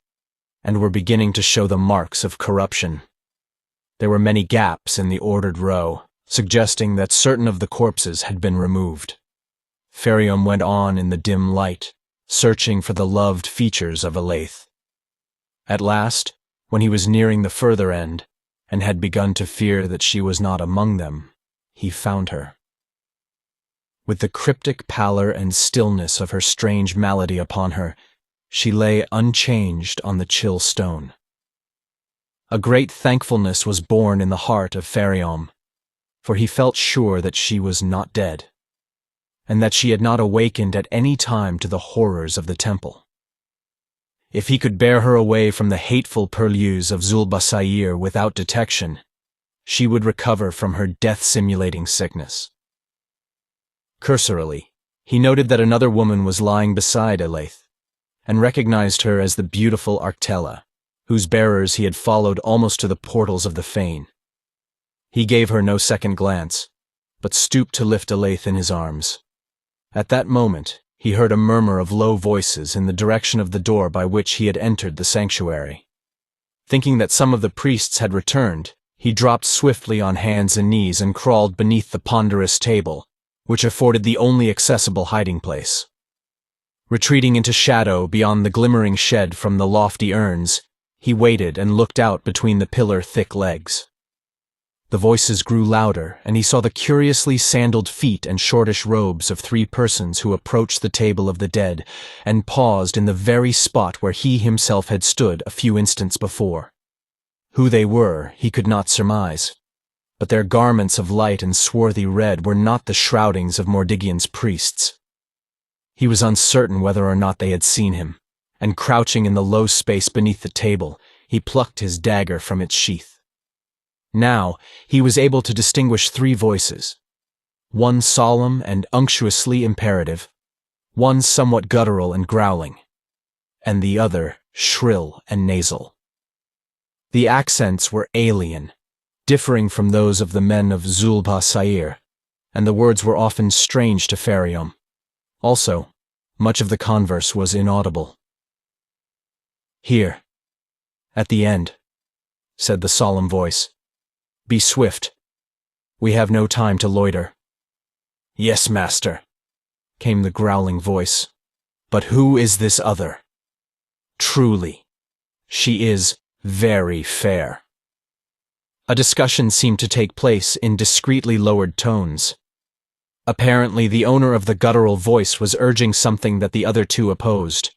and were beginning to show the marks of corruption. There were many gaps in the ordered row, suggesting that certain of the corpses had been removed. Phariom went on in the dim light, searching for the loved features of Elaith. At last, when he was nearing the further end, and had begun to fear that she was not among them, he found her. With the cryptic pallor and stillness of her strange malady upon her, she lay unchanged on the chill stone. A great thankfulness was born in the heart of Phariom, for he felt sure that she was not dead, and that she had not awakened at any time to the horrors of the temple. If he could bear her away from the hateful purlieus of Zul-Bha-Sair without detection, she would recover from her death-simulating sickness. Cursorily, he noted that another woman was lying beside Elaith, and recognized her as the beautiful Arctella, whose bearers he had followed almost to the portals of the fane. He gave her no second glance, but stooped to lift Elaith in his arms. At that moment, he heard a murmur of low voices in the direction of the door by which he had entered the sanctuary. Thinking that some of the priests had returned, he dropped swiftly on hands and knees and crawled beneath the ponderous table, which afforded the only accessible hiding place. Retreating into shadow beyond the glimmering shed from the lofty urns, he waited and looked out between the pillar-thick legs. The voices grew louder, and he saw the curiously sandaled feet and shortish robes of 3 persons who approached the table of the dead and paused in the very spot where he himself had stood a few instants before. Who they were, he could not surmise, but their garments of light and swarthy red were not the shroudings of Mordiggian's priests. He was uncertain whether or not they had seen him, and crouching in the low space beneath the table, he plucked his dagger from its sheath. Now, he was able to distinguish 3 voices, one solemn and unctuously imperative, one somewhat guttural and growling, and the other shrill and nasal. The accents were alien, differing from those of the men of Zul-Bha-Sair, and the words were often strange to Phariom. Also, much of the converse was inaudible. "Here, at the end," said the solemn voice. "Be swift. We have no time to loiter." "Yes, master," came the growling voice. "But who is this other? Truly, she is very fair." A discussion seemed to take place in discreetly lowered tones. Apparently, the owner of the guttural voice was urging something that the other two opposed.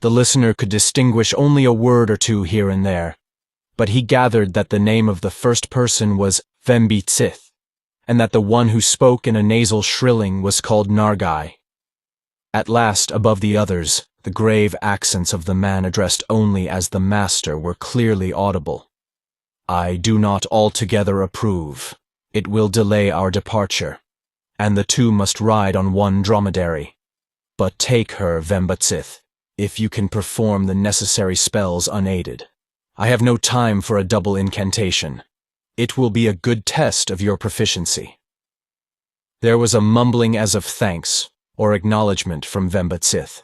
The listener could distinguish only a word or two here and there, but he gathered that the name of the first person was Vembitsith, and that the one who spoke in a nasal shrilling was called Nargai. At last, above the others, the grave accents of the man addressed only as the master were clearly audible. "I do not altogether approve. It will delay our departure, and the two must ride on one dromedary. But take her, Vembitsith, if you can perform the necessary spells unaided. I have no time for a double incantation. It will be a good test of your proficiency." There was a mumbling as of thanks or acknowledgement from Vembitsith.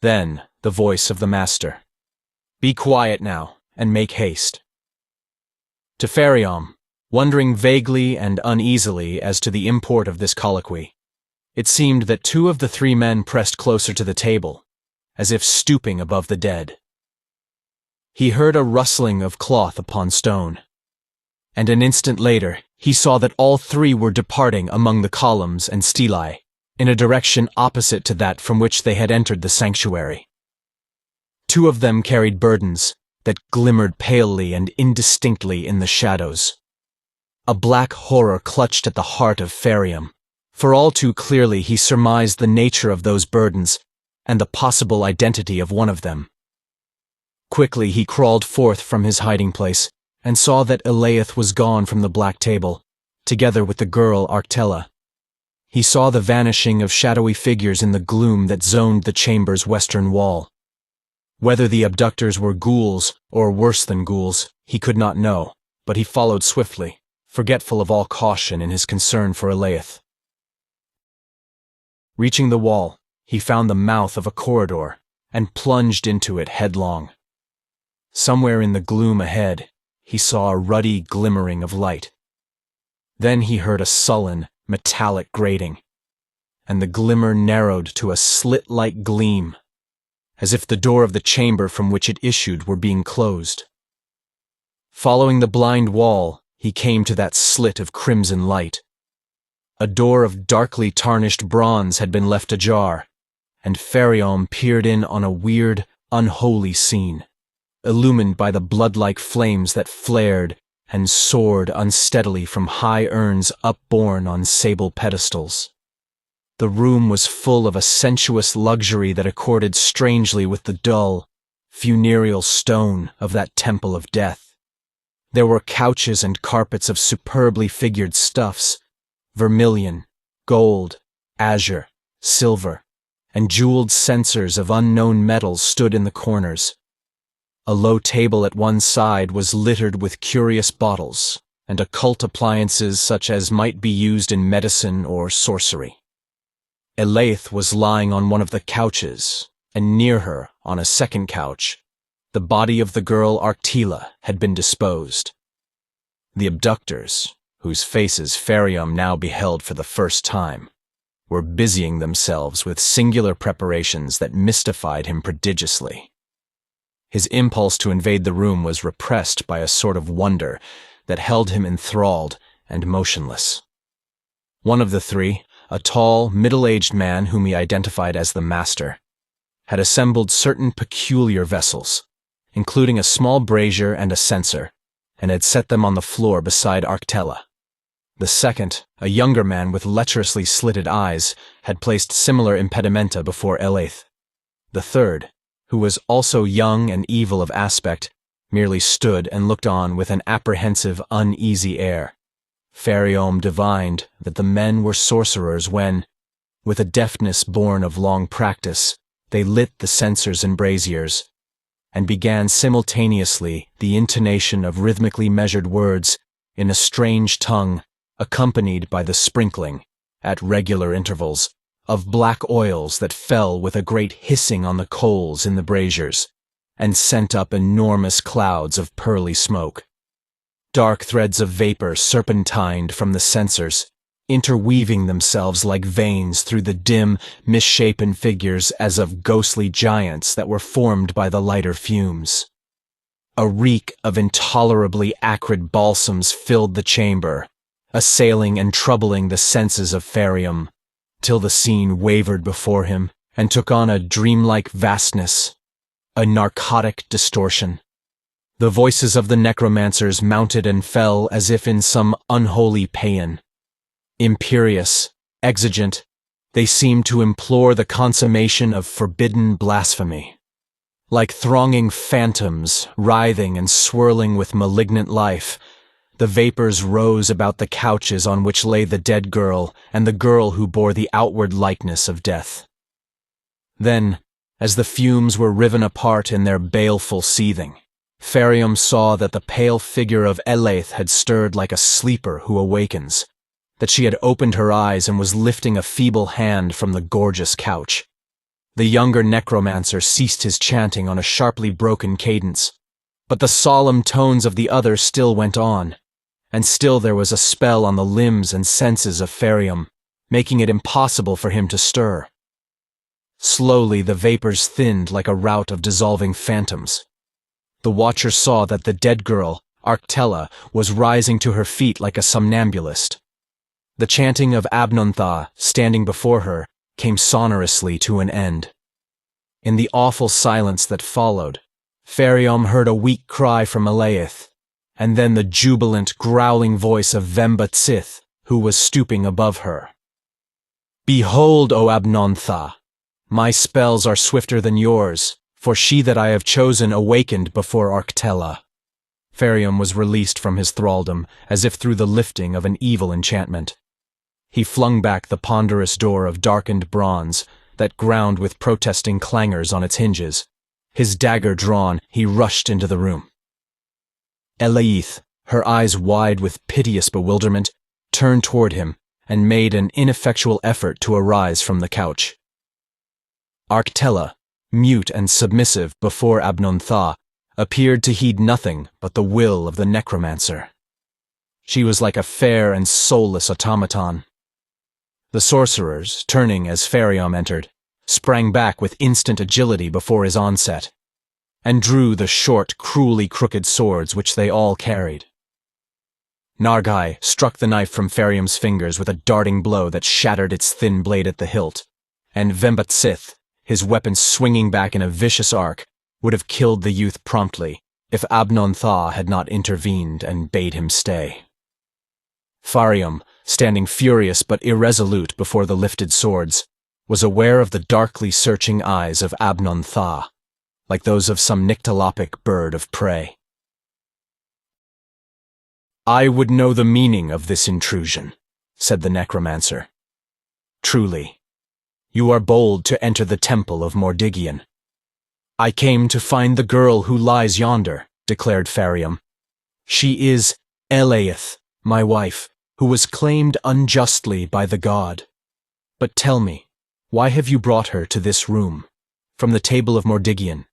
Then the voice of the master. "Be quiet now, and make haste." To Phariom, wondering vaguely and uneasily as to the import of this colloquy, it seemed that two of the three men pressed closer to the table, as if stooping above the dead. He heard a rustling of cloth upon stone, and an instant later he saw that all three were departing among the columns and stelae, in a direction opposite to that from which they had entered the sanctuary. Two of them carried burdens that glimmered palely and indistinctly in the shadows. A black horror clutched at the heart of Phariom, for all too clearly he surmised the nature of those burdens and the possible identity of one of them. Quickly he crawled forth from his hiding place and saw that Elaith was gone from the black table, together with the girl Arctella. He saw the vanishing of shadowy figures in the gloom that zoned the chamber's western wall. Whether the abductors were ghouls or worse than ghouls, he could not know, but he followed swiftly, forgetful of all caution in his concern for Elaith. Reaching the wall, he found the mouth of a corridor and plunged into it headlong. Somewhere in the gloom ahead, he saw a ruddy glimmering of light. Then he heard a sullen, metallic grating, and the glimmer narrowed to a slit-like gleam, as if the door of the chamber from which it issued were being closed. Following the blind wall, he came to that slit of crimson light. A door of darkly tarnished bronze had been left ajar, and Phariom peered in on a weird, unholy scene, illumined by the blood-like flames that flared and soared unsteadily from high urns upborne on sable pedestals. The room was full of a sensuous luxury that accorded strangely with the dull, funereal stone of that temple of death. There were couches and carpets of superbly figured stuffs, vermilion, gold, azure, silver, and jeweled censers of unknown metals stood in the corners. A low table at one side was littered with curious bottles and occult appliances such as might be used in medicine or sorcery. Elaith was lying on one of the couches, and near her, on a second couch, the body of the girl Arctella had been disposed. The abductors, whose faces Phariom now beheld for the first time, were busying themselves with singular preparations that mystified him prodigiously. His impulse to invade the room was repressed by a sort of wonder that held him enthralled and motionless. One of the three, a tall, middle-aged man whom he identified as the master, had assembled certain peculiar vessels, including a small brazier and a censer, and had set them on the floor beside Arctella. The second, a younger man with lecherously slitted eyes, had placed similar impedimenta before Elaith. The third, who was also young and evil of aspect, merely stood and looked on with an apprehensive, uneasy air. Phariom divined that the men were sorcerers when, with a deftness born of long practice, they lit the censers and braziers, and began simultaneously the intonation of rhythmically measured words in a strange tongue, accompanied by the sprinkling, at regular intervals, of black oils that fell with a great hissing on the coals in the braziers, and sent up enormous clouds of pearly smoke. Dark threads of vapor serpentined from the censers, interweaving themselves like veins through the dim, misshapen figures as of ghostly giants that were formed by the lighter fumes. A reek of intolerably acrid balsams filled the chamber, assailing and troubling the senses of Phariom, till the scene wavered before him and took on a dreamlike vastness, a narcotic distortion. The voices of the necromancers mounted and fell as if in some unholy paean. Imperious, exigent, they seemed to implore the consummation of forbidden blasphemy. Like thronging phantoms, writhing and swirling with malignant life, the vapors rose about the couches on which lay the dead girl and the girl who bore the outward likeness of death. Then, as the fumes were riven apart in their baleful seething, Phariom saw that the pale figure of Elaith had stirred like a sleeper who awakens, that she had opened her eyes and was lifting a feeble hand from the gorgeous couch. The younger necromancer ceased his chanting on a sharply broken cadence, but the solemn tones of the other still went on, and still there was a spell on the limbs and senses of Phariom, making it impossible for him to stir. Slowly the vapors thinned like a rout of dissolving phantoms. The watcher saw that the dead girl, Arctella, was rising to her feet like a somnambulist. The chanting of Abnontha, standing before her, came sonorously to an end. In the awful silence that followed, Phariom heard a weak cry from Elaith, and then the jubilant, growling voice of Zul-Bha-Sair, who was stooping above her. "Behold, O Abnontha! My spells are swifter than yours, for she that I have chosen awakened before Arctella." Phariom was released from his thraldom, as if through the lifting of an evil enchantment. He flung back the ponderous door of darkened bronze that ground with protesting clangors on its hinges. His dagger drawn, he rushed into the room. Elaith, her eyes wide with piteous bewilderment, turned toward him and made an ineffectual effort to arise from the couch. Arctella, mute and submissive before Abnontha, appeared to heed nothing but the will of the necromancer. She was like a fair and soulless automaton. The sorcerers, turning as Phariom entered, sprang back with instant agility before his onset, and drew the short, cruelly crooked swords which they all carried. Nargai struck the knife from Phariom's fingers with a darting blow that shattered its thin blade at the hilt, and Zul-Bha-Sair, his weapon swinging back in a vicious arc, would have killed the youth promptly if Abnontha had not intervened and bade him stay. Phariom, standing furious but irresolute before the lifted swords, was aware of the darkly searching eyes of Abnontha, like those of some nyctalopic bird of prey. "I would know the meaning of this intrusion," said the necromancer. "Truly, you are bold to enter the temple of Mordiggian." "I came to find the girl who lies yonder," declared Phariom. "She is Elaith, my wife, who was claimed unjustly by the god. But tell me, why have you brought her to this room, from the table of Mordiggian,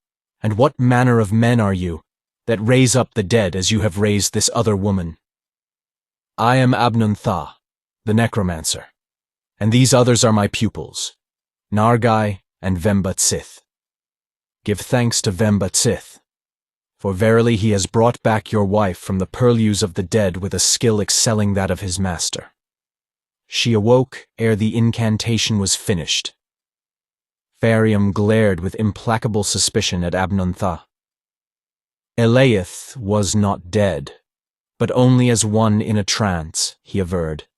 and what manner of men are you, that raise up the dead as you have raised this other woman?" "I am Abnontha, the necromancer, and these others are my pupils, Nargai and Zul-Bha-Sair. Give thanks to Zul-Bha-Sair, for verily he has brought back your wife from the purlieus of the dead with a skill excelling that of his master." She awoke ere the incantation was finished. Phariom glared with implacable suspicion at Abnontha. Elaith was not dead, but only as one in a trance, he averred.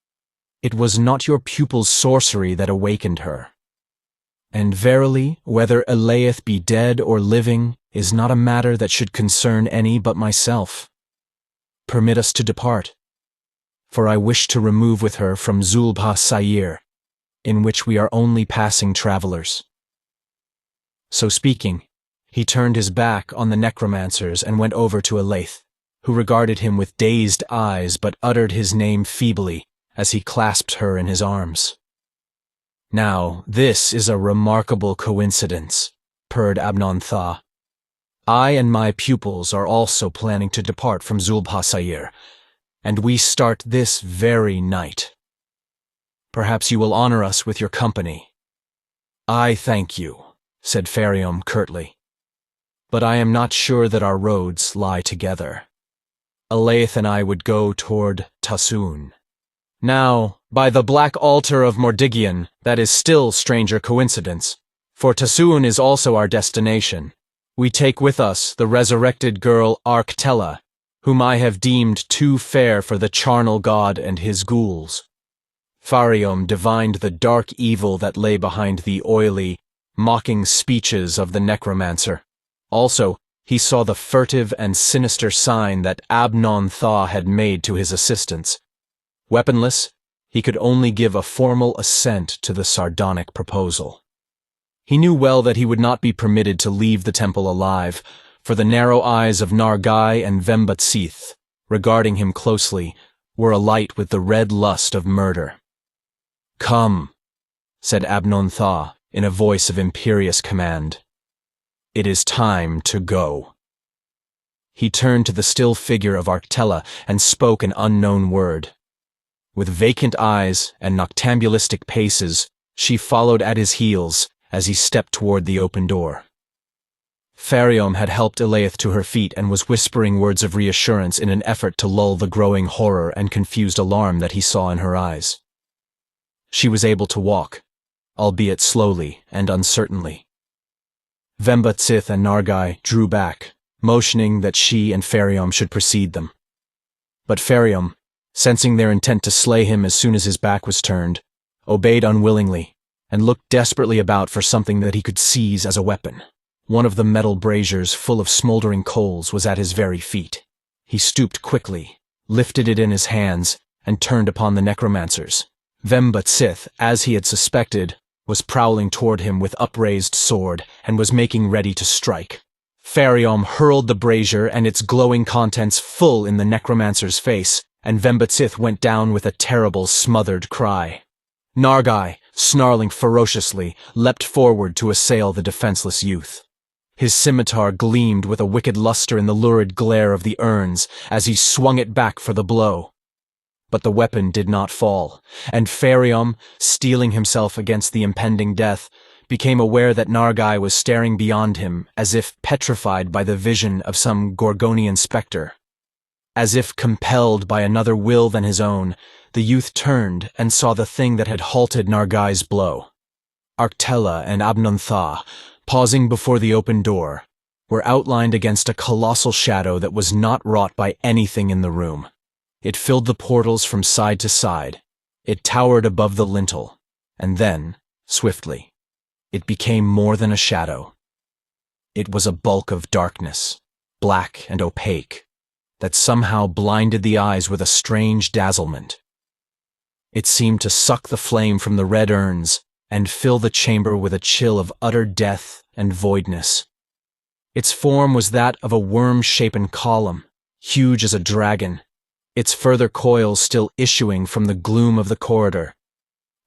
It was not your pupil's sorcery that awakened her. And verily, whether Elaith be dead or living is not a matter that should concern any but myself. Permit us to depart, for I wish to remove with her from Zul-Bha-Sair, in which we are only passing travelers." So speaking, he turned his back on the necromancers and went over to Elaith, who regarded him with dazed eyes but uttered his name feebly as he clasped her in his arms. "Now, this is a remarkable coincidence," purred Abnon-Tha. "I and my pupils are also planning to depart from Zul-Bha-Sair, and we start this very night. Perhaps you will honor us with your company." "I thank you," said Phariom curtly, "but I am not sure that our roads lie together. Elaith and I would go toward Tassoon." "Now, by the black altar of Mordiggian, that is still stranger coincidence, for Tassoon is also our destination. We take with us the resurrected girl Arctella, whom I have deemed too fair for the Charnel God and his ghouls." Phariom divined the dark evil that lay behind the oily, mocking speeches of the necromancer. Also, he saw the furtive and sinister sign that Abnon-Tha had made to his assistants. Weaponless, he could only give a formal assent to the sardonic proposal. He knew well that he would not be permitted to leave the temple alive, for the narrow eyes of Nargai and Vembatsith, regarding him closely, were alight with the red lust of murder. "Come," said Abnon-Tha in a voice of imperious command. "It is time to go." He turned to the still figure of Arctella and spoke an unknown word. With vacant eyes and noctambulistic paces, she followed at his heels as he stepped toward the open door. Phariom had helped Elaith to her feet and was whispering words of reassurance in an effort to lull the growing horror and confused alarm that he saw in her eyes. She was able to walk, albeit slowly and uncertainly. Vembatsith and Nargai drew back, motioning that she and Phariom should precede them. But Phariom, sensing their intent to slay him as soon as his back was turned, obeyed unwillingly and looked desperately about for something that he could seize as a weapon. One of the metal braziers full of smoldering coals was at his very feet. He stooped quickly, lifted it in his hands, and turned upon the necromancers. Vembatsith, as he had suspected, was prowling toward him with upraised sword and was making ready to strike. Phariom hurled the brazier and its glowing contents full in the necromancer's face, and Vembatsith went down with a terrible, smothered cry. Nargai, snarling ferociously, leapt forward to assail the defenseless youth. His scimitar gleamed with a wicked luster in the lurid glare of the urns as he swung it back for the blow. But the weapon did not fall, and Phariom, steeling himself against the impending death, became aware that Nargai was staring beyond him as if petrified by the vision of some Gorgonian spectre. As if compelled by another will than his own, the youth turned and saw the thing that had halted Nargai's blow. Arctella and Abnon-Tha, pausing before the open door, were outlined against a colossal shadow that was not wrought by anything in the room. It filled the portals from side to side. It towered above the lintel, and then, swiftly, it became more than a shadow. It was a bulk of darkness, black and opaque, that somehow blinded the eyes with a strange dazzlement. It seemed to suck the flame from the red urns and fill the chamber with a chill of utter death and voidness. Its form was that of a worm-shapen column, huge as a dragon, its further coils still issuing from the gloom of the corridor.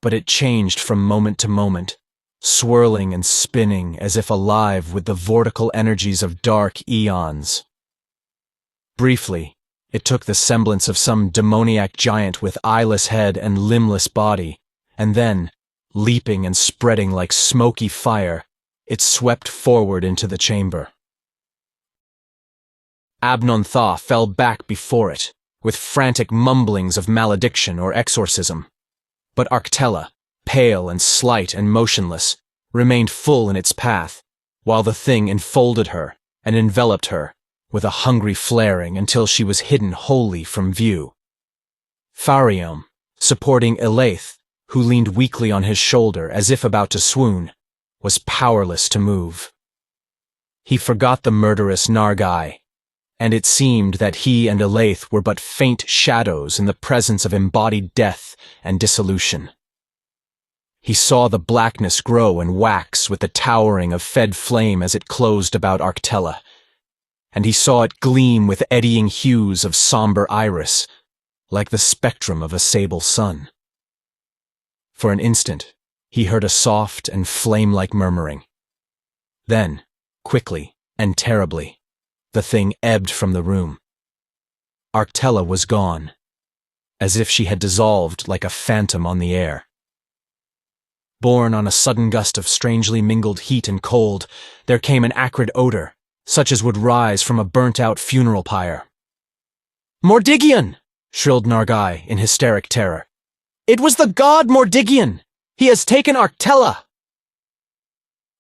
But it changed from moment to moment, swirling and spinning as if alive with the vortical energies of dark eons. Briefly, it took the semblance of some demoniac giant with eyeless head and limbless body, and then, leaping and spreading like smoky fire, it swept forward into the chamber. Abnon-Tha fell back before it, with frantic mumblings of malediction or exorcism. But Arctella, pale and slight and motionless, remained full in its path, while the thing enfolded her and enveloped her, with a hungry flaring until she was hidden wholly from view. Phariom, supporting Elaith, who leaned weakly on his shoulder as if about to swoon, was powerless to move. He forgot the murderous Nargai, and it seemed that he and Elaith were but faint shadows in the presence of embodied death and dissolution. He saw the blackness grow and wax with the towering of fed flame as it closed about Arctella, and he saw it gleam with eddying hues of somber iris, like the spectrum of a sable sun. For an instant, he heard a soft and flame-like murmuring. Then, quickly and terribly, the thing ebbed from the room. Arctella was gone, as if she had dissolved like a phantom on the air. Borne on a sudden gust of strangely mingled heat and cold, there came an acrid odor, such as would rise from a burnt-out funeral pyre. "Mordiggian!" shrilled Nargai in hysteric terror. "It was the god Mordiggian! He has taken Arctella!"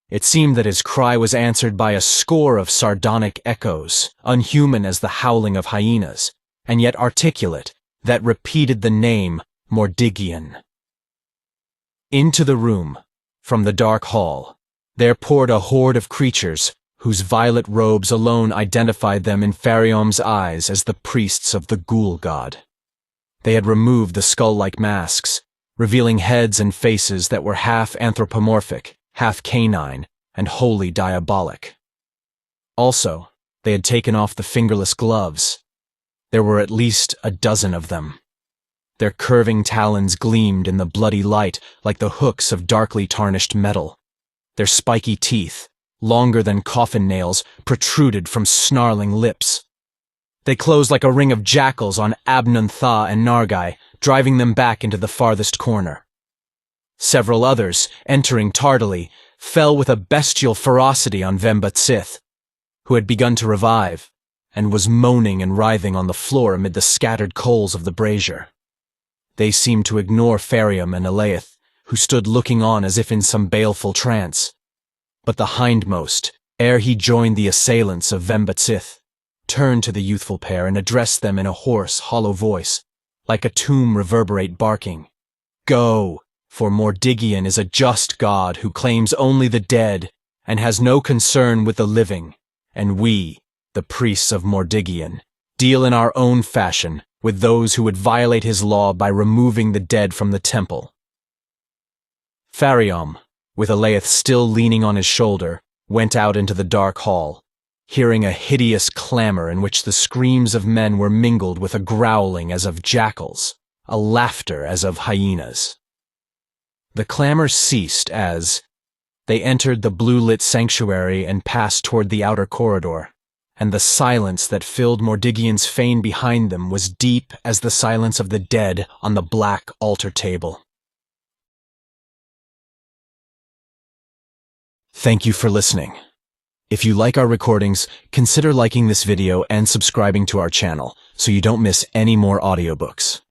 It seemed that his cry was answered by a score of sardonic echoes, unhuman as the howling of hyenas, and yet articulate, that repeated the name Mordiggian. Into the room, from the dark hall, there poured a horde of creatures whose violet robes alone identified them in Phariom's eyes as the priests of the ghoul god. They had removed the skull-like masks, revealing heads and faces that were half anthropomorphic, half canine, and wholly diabolic. Also, they had taken off the fingerless gloves. There were at least a dozen of them. Their curving talons gleamed in the bloody light like the hooks of darkly tarnished metal. Their spiky teeth, longer than coffin nails, protruded from snarling lips. They closed like a ring of jackals on Abnantha and Nargai, driving them back into the farthest corner. Several others, entering tardily, fell with a bestial ferocity on Zul-Bha-Sair, who had begun to revive, and was moaning and writhing on the floor amid the scattered coals of the brazier. They seemed to ignore Phariom and Elaith, who stood looking on as if in some baleful trance. But the hindmost, ere he joined the assailants of Zul-Bha-Sair, turned to the youthful pair and addressed them in a hoarse, hollow voice, like a tomb reverberate barking. "Go, for Mordiggian is a just god who claims only the dead and has no concern with the living, and we, the priests of Mordiggian, deal in our own fashion with those who would violate his law by removing the dead from the temple." Phariom, with Elaith still leaning on his shoulder, went out into the dark hall, hearing a hideous clamor in which the screams of men were mingled with a growling as of jackals, a laughter as of hyenas. The clamor ceased as they entered the blue-lit sanctuary and passed toward the outer corridor, and the silence that filled Mordiggian's fane behind them was deep as the silence of the dead on the black altar table. Thank you for listening. If you like our recordings, consider liking this video and subscribing to our channel so you don't miss any more audiobooks.